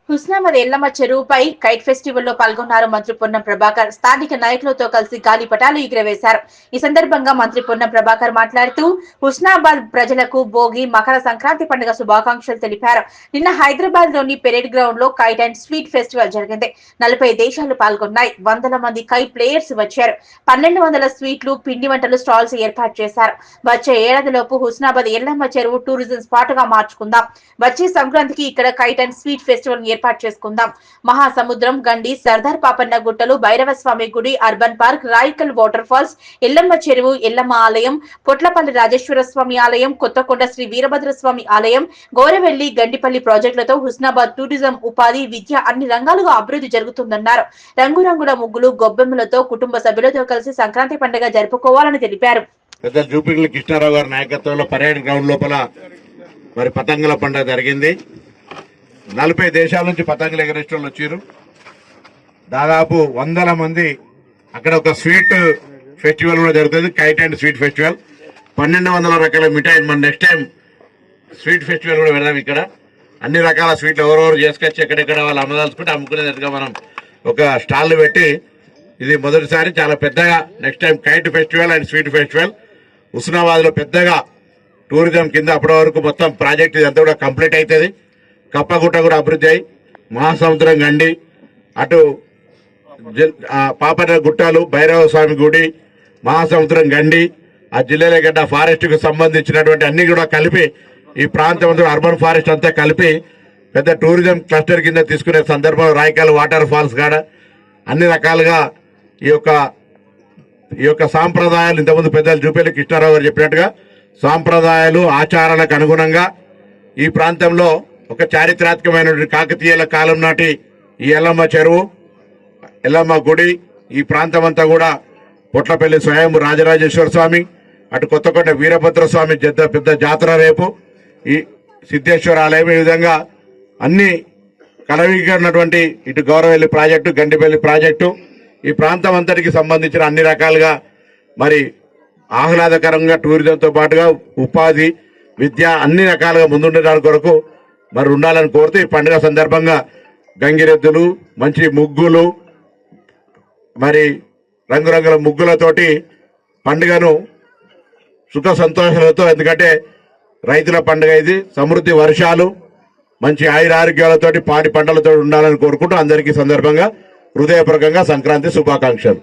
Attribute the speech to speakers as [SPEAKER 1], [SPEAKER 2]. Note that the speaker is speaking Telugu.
[SPEAKER 1] హుస్నాబాద్ ఎల్లమ్మ చెరువుపై కైట్ ఫెస్టివల్ లో పాల్గొన్నారు మంత్రి పొన్నం ప్రభాకర్. స్థానిక నాయకులతో కలిసి గాలిపటాలు ఎగురవేశారు. ఈ సందర్భంగా మంత్రి పొన్నం ప్రభాకర్ మాట్లాడుతూ హుస్నాబాద్ ప్రజలకు భోగి, మకర సంక్రాంతి పండుగ శుభాకాంక్షలు తెలిపారు. నిన్న హైదరాబాద్ లోని పెరేడ్ గ్రౌండ్ లో కైట్ అండ్ స్వీట్ ఫెస్టివల్ జరిగింది. 40 దేశాలు పాల్గొన్నాయి. 100 మంది కైట్ ప్లేయర్స్ వచ్చారు. 1200 స్వీట్లు, పిండి వంటలు స్టాల్స్ ఏర్పాటు చేశారు. వచ్చే ఏడాదిలోపు హుస్నాబాద్ ఎల్లమ్మ చెరువు టూరిజం స్పాట్ గా మార్చుకుందాం. వచ్చే సంక్రాంతికి ఇక్కడ కైట్ అండ్ స్వీట్ ఫెస్టివల్ ఏర్పాటు చేసుకుందాం. మహాసముద్రం, గండి, సర్దార్ పాపన్న గుట్టలు, భైరవస్వామి గుడి, urban park, Raikal water falls, Yellamma చెరువు, ఎల్లమ్మ ఆలయం, పొట్లపల్లి రాజేశ్వర స్వామి ఆలయం, కొత్తకొండ శ్రీ వీరభద్రస్వామి ఆలయం, గోరవెల్లి, గండిపల్లి ప్రాజెక్టులతో హుస్నాబాద్ టూరిజం, ఉపాధి, విద్య అన్ని రంగాలుగా అభివృద్ధి జరుగుతుందన్నారు. రంగురంగుల ముగ్గులు, గొబ్బెమ్మలతో కుటుంబ సభ్యులతో కలిసి సంక్రాంతి పండుగ జరుపుకోవాలని తెలిపారు.
[SPEAKER 2] పెద్ద జూపిల్లి కృష్ణారావు గారి నాయకత్వంలో పరేడ్ గ్రౌండ్ లోపల మరి పతంగుల పండుగ జరిగింది. 40 దేశాల నుంచి పతంగులు ఎగరేసిన వచ్చారు. దాదాపు 100 మంది. అక్కడ ఒక స్వీట్ ఫెస్టివల్ కూడా జరుగుతుంది, కైట్ అండ్ స్వీట్ ఫెస్టివల్. 1200 రకాల మిఠాయి. మన నెక్స్ట్ టైం స్వీట్ ఫెస్టివల్ కూడా పెడదాం. ఇక్కడ అన్ని రకాల స్వీట్లు ఎవరెవరు చేసుకొచ్చి ఎక్కడెక్కడ వాళ్ళు అమ్మదలుచుకుంటే అమ్ముకునేటట్టుగా మనం ఒక స్టాల్ పెట్టి, ఇది మొదటిసారి చాలా పెద్దగా next time kite festival and sweet festival Husnabad లో పెద్దగా టూరిజం కింద అప్పటి వరకు మొత్తం ప్రాజెక్ట్ ఇదంతా కూడా కంప్లీట్ అవుతుంది. కప్పగుట్ట కూడా అభివృద్ధి అయి, మహాసముద్రం, గండి, అటు పాపన్న గుట్టాలు, భైరవ స్వామి గుడి, మహాసముద్రం, గండి, ఆ జిల్లాల గడ్డ ఫారెస్ట్ కు సంబంధించినటువంటి అన్ని కూడా కలిపి ఈ ప్రాంతం అంతా అర్బన్ ఫారెస్ట్ అంతా కలిపి పెద్ద టూరిజం క్లస్టర్ కింద తీసుకునే సందర్భంలో రాయకాల వాటర్ ఫాల్స్ కాడ అన్ని రకాలుగా ఈ యొక్క సాంప్రదాయాలు ఇంతకుముందు పెద్దలు జూపల్లి కృష్ణారావు గారు చెప్పినట్టుగా సాంప్రదాయాలు, ఆచారాలకు అనుగుణంగా ఈ ప్రాంతంలో ఒక చారిత్రాత్మకమైనటువంటి కాకతీయుల కాలం నాటి ఈ ఎల్లమ్మ చెరువు, ఎల్లమ్మ గుడి, ఈ ప్రాంతం అంతా కూడా పొట్లపల్లి స్వయం రాజరాజేశ్వర స్వామి, అటు కొత్తకొండ వీరభద్ర స్వామి పెద్ద జాతర రేపు, ఈ సిద్ధేశ్వర ఆలయం, ఈ విధంగా అన్ని కలవిగా ఉన్నటువంటి ఇటు గౌరవెల్లి ప్రాజెక్టు, గండిపల్లి ప్రాజెక్టు, ఈ ప్రాంతం అంతటికి సంబంధించిన అన్ని రకాలుగా మరి ఆహ్లాదకరంగా టూరిజంతో పాటుగా ఉపాధి, విద్య అన్ని రకాలుగా ముందుండడానికి కొరకు మరి ఉండాలని కోరుతూ ఈ పండుగ సందర్భంగా గంగిరెద్దులు, మంచి ముగ్గులు, మరి రంగురంగుల ముగ్గులతోటి పండుగను సుఖ సంతోషాలతో, ఎందుకంటే రైతుల పండుగ ఇది, సమృద్ధి వర్షాలు, మంచి ఆయురారోగ్యాలతోటి పాడి పంటలతో ఉండాలని కోరుకుంటూ అందరికీ సందర్భంగా హృదయపూర్వకంగా సంక్రాంతి శుభాకాంక్షలు.